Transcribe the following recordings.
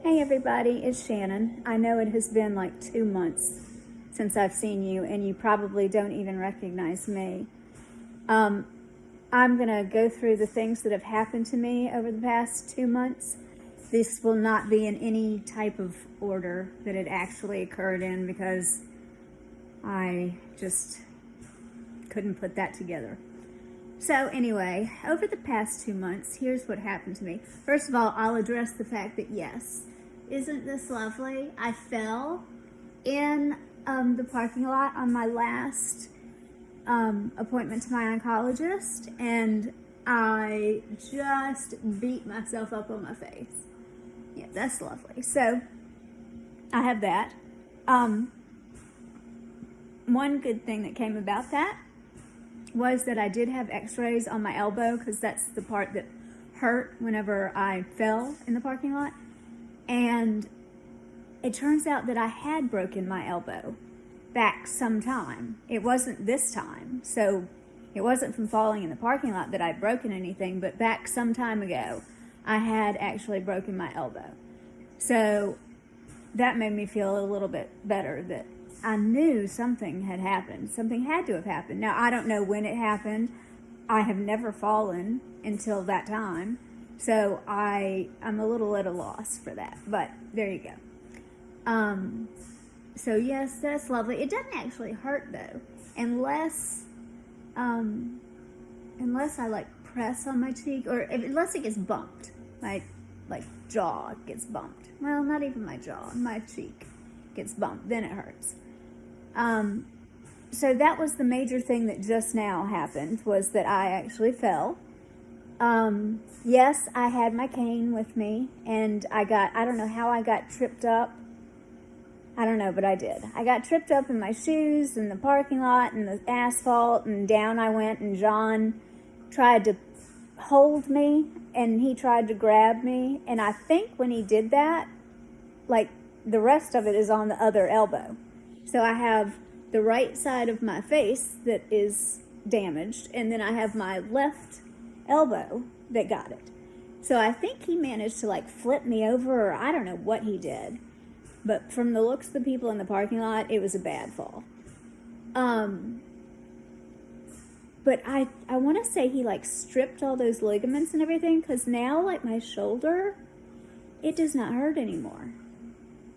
Hey everybody, it's Shannon. I know it has been like 2 months since I've seen you, and you probably don't even recognize me. I'm going to go through the things that have happened to me over the past 2 months. This will not be in any type of order that it actually occurred in because I just couldn't put that together. So anyway, over the past 2 months, here's what happened to me. First of all, I'll address the fact that yes, isn't this lovely? I fell in the parking lot on my last appointment to my oncologist, and I just beat myself up on my face. Yeah, that's lovely. So I have that. One good thing that came about that was that I did have x-rays on my elbow, because that's the part that hurt whenever I fell in the parking lot. And it turns out that I had broken my elbow back sometime. It wasn't this time, so it wasn't from falling in the parking lot that I'd broken anything, but back some time ago, I had actually broken my elbow. So that made me feel a little bit better that I knew something had happened. Something had to have happened. Now, I don't know when it happened. I have never fallen until that time. So I'm a little at a loss for that. But there you go. So yes, that's lovely. It doesn't actually hurt though. Unless I like press on my cheek, or unless it gets bumped. Like jaw gets bumped. Well, not even my jaw. My cheek gets bumped. Then it hurts. So that was the major thing that just now happened, was that I actually fell. Yes, I had my cane with me, and I don't know how I got tripped up. I don't know, but I did. I got tripped up in my shoes, in the parking lot, in the asphalt, and down I went, and John tried to hold me, and he tried to grab me, and I think when he did that, like, the rest of it is on the other elbow. So I have the right side of my face that is damaged, and then I have my left elbow that got it. So I think he managed to like flip me over, or I don't know what he did. But from the looks of the people in the parking lot, it was a bad fall. But I want to say he like stripped all those ligaments and everything, because now like my shoulder, it does not hurt anymore.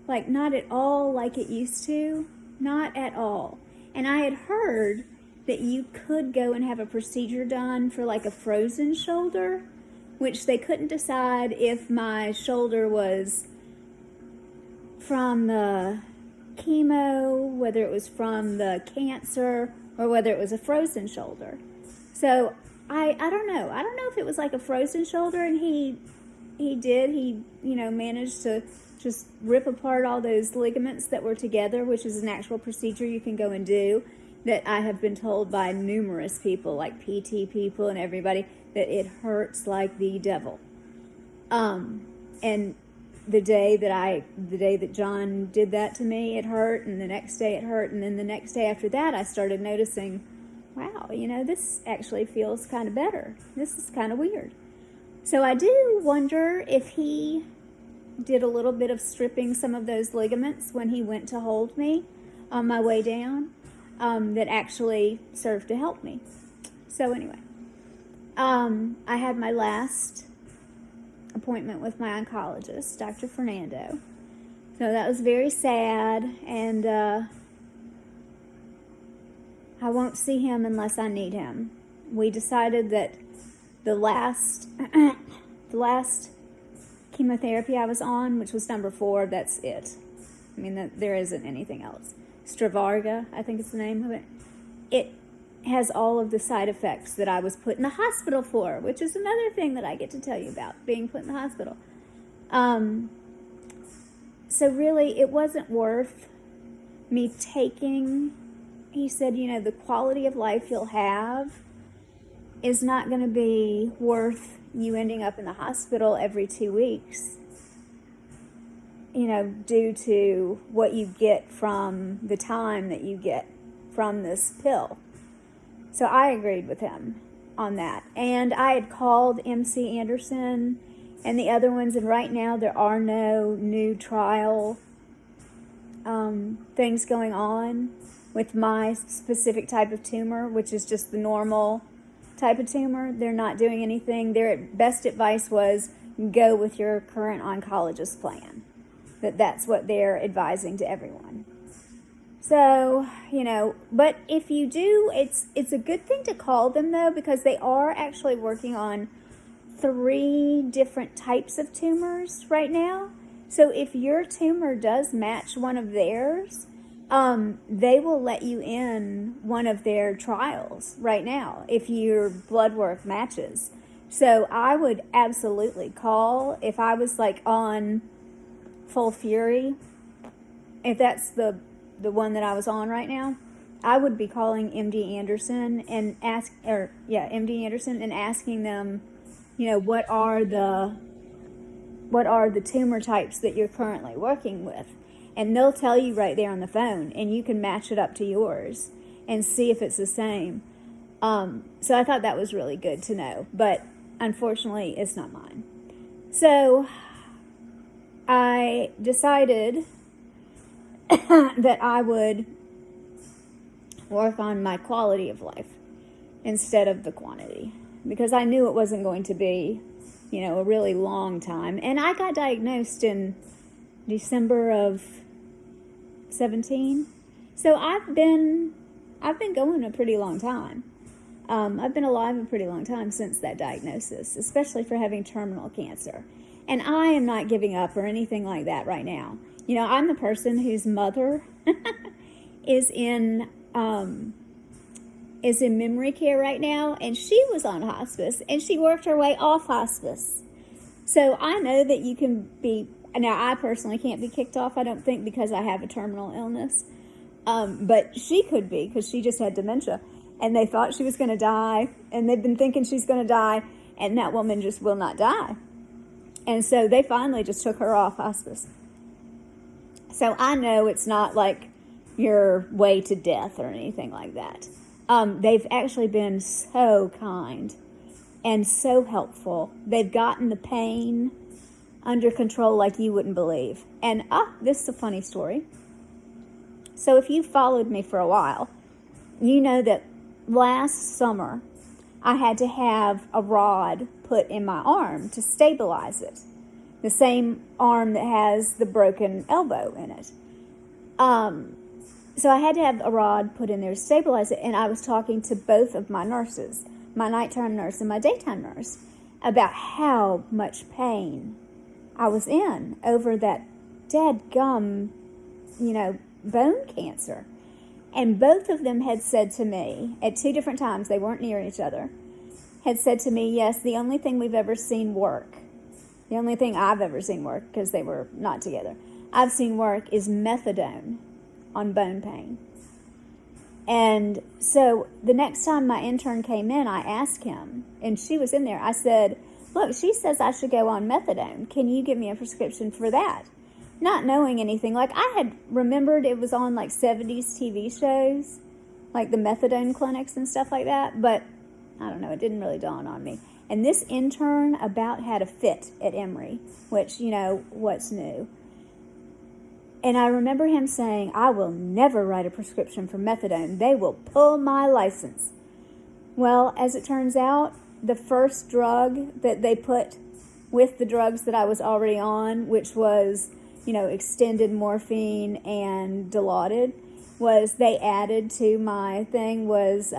Like not at all like it used to. Not at all. And I had heard that you could go and have a procedure done for like a frozen shoulder, which they couldn't decide if my shoulder was from the chemo, whether it was from the cancer, or whether it was a frozen shoulder. So I don't know. I don't know if it was like a frozen shoulder, and he managed to just rip apart all those ligaments that were together, which is an actual procedure you can go and do, that I have been told by numerous people, like PT people and everybody, that it hurts like the devil. And the day that John did that to me, it hurt, and the next day it hurt, and then the next day after that, I started noticing, wow, this actually feels kind of better. This is kind of weird. So I do wonder if he did a little bit of stripping some of those ligaments when he went to hold me on my way down, that actually served to help me. So anyway, I had my last appointment with my oncologist, Dr. Fernando. So that was very sad, and I won't see him unless I need him. We decided that the last chemotherapy I was on, which was number 4, that's it. I mean, there isn't anything else. Stravarga, I think it's the name of it. It has all of the side effects that I was put in the hospital for, which is another thing that I get to tell you about, being put in the hospital. So really, it wasn't worth me taking. He said, the quality of life you'll have is not going to be worth you ending up in the hospital every 2 weeks, due to what you get from the time that you get from this pill. So I agreed with him on that. And I had called MC Anderson and the other ones. And right now there are no new trial things going on with my specific type of tumor, which is just the normal type of tumor. They're not doing anything. Their best advice was go with your current oncologist plan. That's what they're advising to everyone. So, but if you do, it's a good thing to call them, though, because they are actually working on 3 different types of tumors right now. So if your tumor does match one of theirs, they will let you in one of their trials right now if your blood work matches. So I would absolutely call if I was like on Full Fury. If that's the one that I was on right now, I would be calling MD Anderson and MD Anderson and asking them, what are the tumor types that you're currently working with, and they'll tell you right there on the phone, and you can match it up to yours and see if it's the same. So I thought that was really good to know, but unfortunately, it's not mine. So I decided that I would work on my quality of life instead of the quantity, because I knew it wasn't going to be, a really long time. And I got diagnosed in December of 17. So I've been going a pretty long time. I've been alive a pretty long time since that diagnosis, especially for having terminal cancer. And I am not giving up or anything like that right now. I'm the person whose mother is in memory care right now, and she was on hospice, and she worked her way off hospice. So I know that you can be. Now, I personally can't be kicked off, I don't think, because I have a terminal illness. But she could be, because she just had dementia, and they thought she was going to die, and they've been thinking she's going to die, and that woman just will not die. And so they finally just took her off hospice. So I know it's not like your way to death or anything like that. They've actually been so kind and so helpful. They've gotten the pain under control like you wouldn't believe. And this is a funny story. So if you followed me for a while, you know that last summer I had to have a rod put in my arm to stabilize it. The same arm that has the broken elbow in it. So I had to have a rod put in there to stabilize it, and I was talking to both of my nurses, my nighttime nurse and my daytime nurse, about how much pain I was in over that dadgum, bone cancer. And both of them had said to me, at 2 different times, they weren't near each other, had said to me, yes, the only thing we've ever seen work, the only thing I've ever seen work, because they were not together, I've seen work is methadone on bone pain. And so the next time my intern came in, I asked him, and she was in there, I said, look, she says I should go on methadone. Can you give me a prescription for that? Not knowing anything. Like, I had remembered it was on like 70s TV shows, like the methadone clinics and stuff like that, but I don't know, it didn't really dawn on me. And this intern about had a fit at Emory, which, what's new? And I remember him saying, I will never write a prescription for methadone. They will pull my license. Well, as it turns out, the first drug that they put with the drugs that I was already on, which was, extended morphine and Dilaudid, was they added to my thing was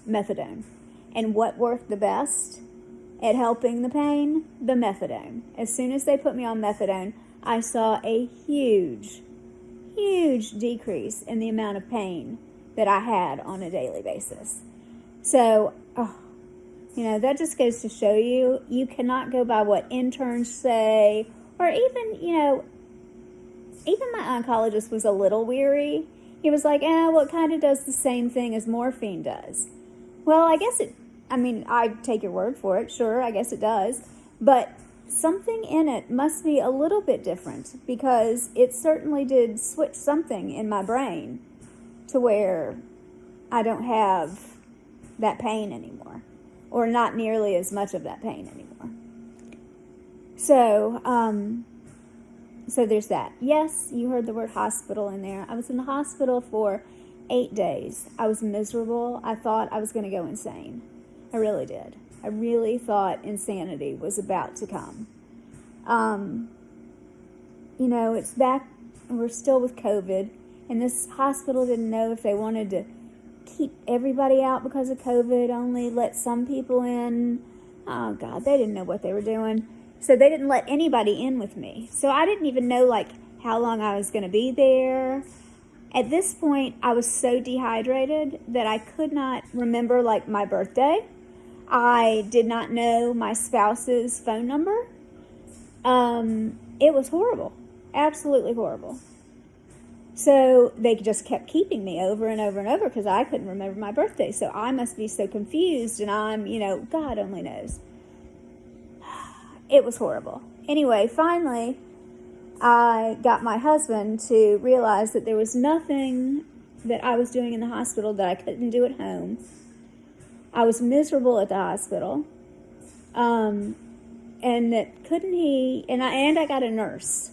methadone. And what worked the best at helping the pain? The methadone. As soon as they put me on methadone, I saw a huge decrease in the amount of pain that I had on a daily basis. So, that just goes to show you, you cannot go by what interns say, or even, even my oncologist was a little weary. He was like, well, it kind of does the same thing as morphine does. Well, I take your word for it. Sure, I guess it does. But something in it must be a little bit different, because it certainly did switch something in my brain to where I don't have that pain anymore, or not nearly as much of that pain anymore. So, so there's that. Yes, you heard the word hospital in there. I was in the hospital for 8 days. I was miserable. I thought I was going to go insane. I really did. I really thought insanity was about to come. It's back, we're still with COVID, and this hospital didn't know if they wanted to keep everybody out because of COVID, only let some people in. Oh, God, they didn't know what they were doing. So they didn't let anybody in with me. So I didn't even know, how long I was going to be there. At this point, I was so dehydrated that I could not remember, my birthday. I did not know my spouse's phone number. It was horrible. Absolutely horrible. So they just kept keeping me over and over and over because I couldn't remember my birthday. So I must be so confused, and I'm, God only knows. It was horrible. Anyway, finally, I got my husband to realize that there was nothing that I was doing in the hospital that I couldn't do at home. I was miserable at the hospital. And that couldn't he, and I got a nurse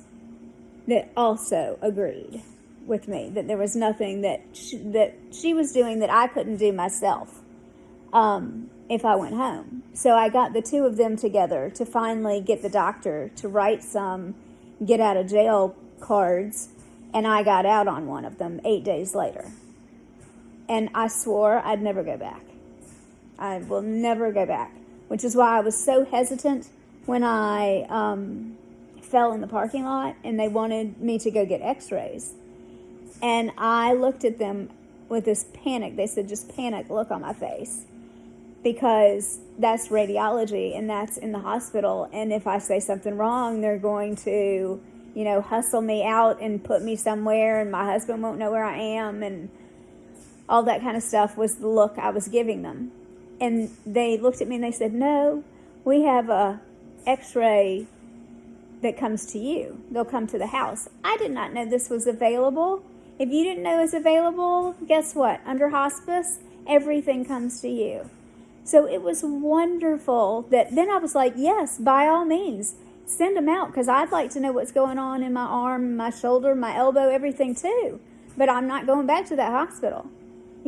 that also agreed with me that there was nothing that she was doing that I couldn't do myself if I went home. So I got the two of them together to finally get the doctor to write some get out of jail cards, and I got out on one of them 8 days later. And I swore I'd never go back. I will never go back, which is why I was so hesitant when I fell in the parking lot and they wanted me to go get x-rays. And I looked at them with this panic. They said, just panic look on my face, because that's radiology and that's in the hospital. And if I say something wrong, they're going to, hustle me out and put me somewhere, and my husband won't know where I am, and all that kind of stuff was the look I was giving them. And they looked at me and they said, no, we have a x-ray that comes to you. They'll come to the house. I did not know this was available. If you didn't know it was available, guess what? Under hospice, everything comes to you. So it was wonderful that then I was like, yes, by all means, send them out, because I'd like to know what's going on in my arm, my shoulder, my elbow, everything too. But I'm not going back to that hospital.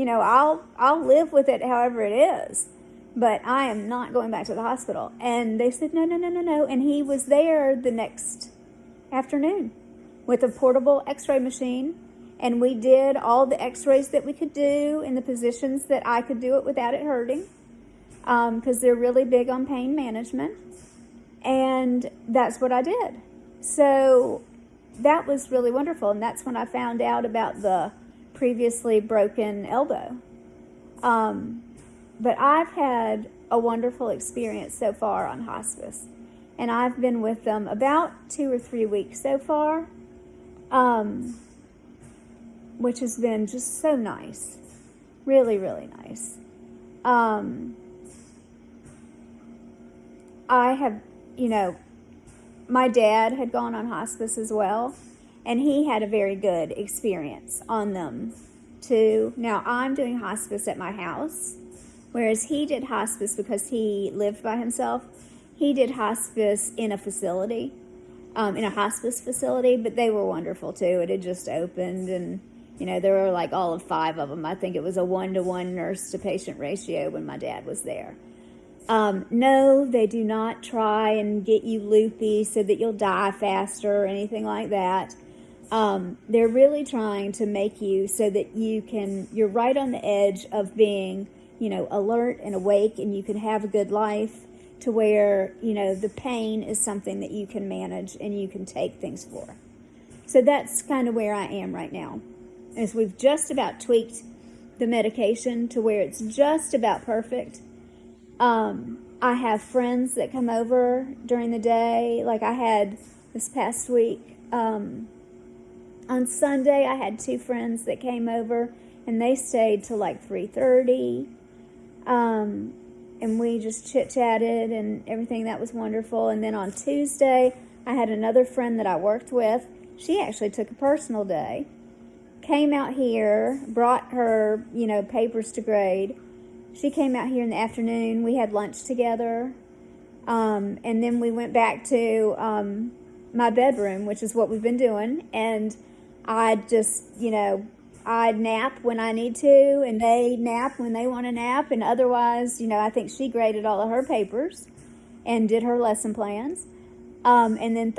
I'll live with it however it is, but I am not going back to the hospital. And they said, no. And he was there the next afternoon with a portable x-ray machine. And we did all the x-rays that we could do in the positions that I could do it without it hurting, because they're really big on pain management. And that's what I did. So that was really wonderful. And that's when I found out about the previously broken elbow. But I've had a wonderful experience so far on hospice. And I've been with them about 2 or 3 weeks so far, which has been just so nice. Really, really nice. I have, my dad had gone on hospice as well, and he had a very good experience on them too. Now, I'm doing hospice at my house, whereas he did hospice because he lived by himself. He did hospice in a facility, in a hospice facility, but they were wonderful too. It had just opened, and there were all of 5 of them. I think it was a 1-to-1 nurse to patient ratio when my dad was there. No, they do not try and get you loopy so that you'll die faster or anything like that. They're really trying to make you so that you're right on the edge of being, alert and awake, and you can have a good life, to where, the pain is something that you can manage and you can take things for. So that's kind of where I am right now. As we've just about tweaked the medication to where it's just about perfect. I have friends that come over during the day. Like I had this past week, on Sunday, I had 2 friends that came over, and they stayed till 3:30. And we just chit-chatted and everything. That was wonderful. And then on Tuesday, I had another friend that I worked with. She actually took a personal day, came out here, brought her, papers to grade. She came out here in the afternoon. We had lunch together. And then we went back to my bedroom, which is what we've been doing. And I just, I nap when I need to, and they nap when they want to nap. And otherwise, I think she graded all of her papers and did her lesson plans. And then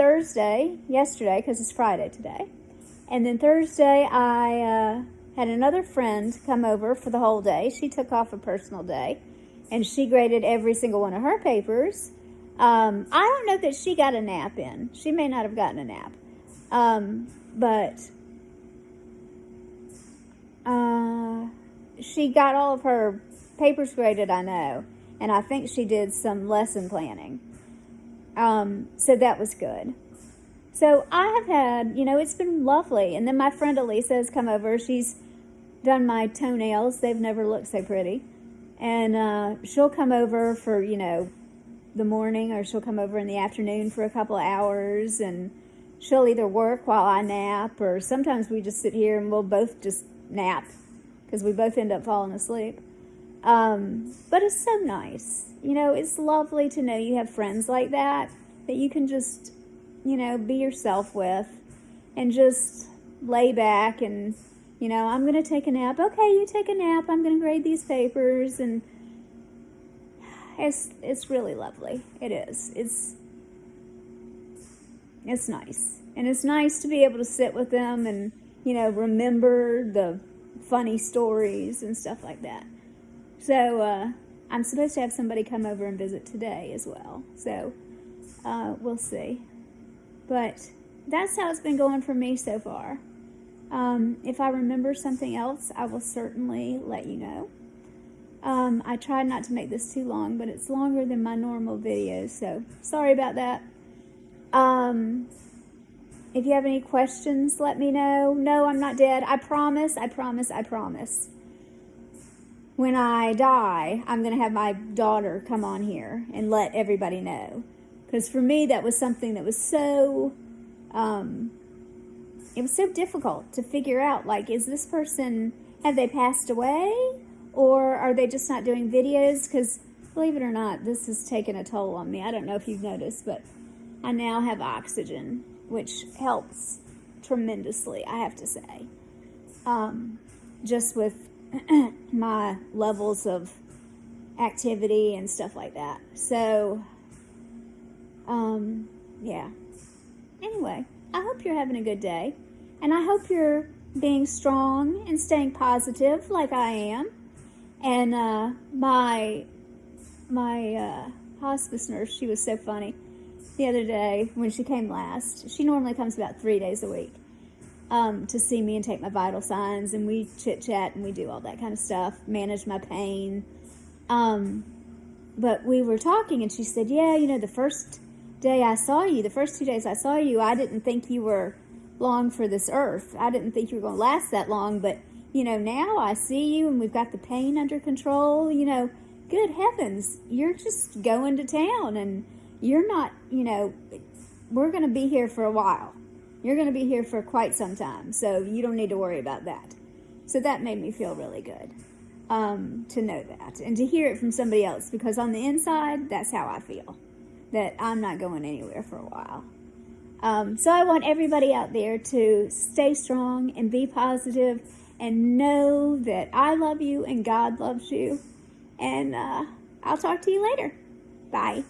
yesterday, because it's Friday today, and then Thursday, I had another friend come over for the whole day. She took off a personal day, and she graded every single one of her papers. I don't know that she got a nap in. She may not have gotten a nap. But she got all of her papers graded, I know. And I think she did some lesson planning. So that was good. So I have had, it's been lovely. And then my friend Elisa has come over. She's done my toenails. They've never looked so pretty. And she'll come over for, the morning, or she'll come over in the afternoon for a couple of hours, and she'll either work while I nap, or sometimes we just sit here and we'll both just nap because we both end up falling asleep. But it's so nice. It's lovely to know you have friends like that you can just, be yourself with and just lay back and, I'm going to take a nap. Okay, you take a nap. I'm going to grade these papers. And it's really lovely. It is. It's nice. And it's nice to be able to sit with them and, remember the funny stories and stuff like that. So, I'm supposed to have somebody come over and visit today as well. So, we'll see. But that's how it's been going for me so far. If I remember something else, I will certainly let you know. I tried not to make this too long, but it's longer than my normal videos, so sorry about that. If you have any questions, let me know. No, I'm not dead. I promise. When I die, I'm going to have my daughter come on here and let everybody know. Because for me, that was something that was so, it was so difficult to figure out, like, is this person, have they passed away? Or are they just not doing videos? Because, believe it or not, this has taken a toll on me. I don't know if you've noticed, but I now have oxygen, which helps tremendously, I have to say. Just with my levels of activity and stuff like that. So, yeah. Anyway, I hope you're having a good day. And I hope you're being strong and staying positive like I am. And my hospice nurse, she was so funny the other day when she came last. She normally comes about 3 days a week to see me and take my vital signs, and we chit-chat and we do all that kind of stuff, manage my pain. But we were talking, and she said, yeah, the first 2 days I saw you, I didn't think you were long for this earth. I didn't think you were going to last that long, but now I see you and we've got the pain under control. Good heavens, you're just going to town, and you're not, we're going to be here for a while. You're going to be here for quite some time, so you don't need to worry about that. So that made me feel really good to know that and to hear it from somebody else, because on the inside, that's how I feel, that I'm not going anywhere for a while. So I want everybody out there to stay strong and be positive and know that I love you and God loves you. And I'll talk to you later. Bye.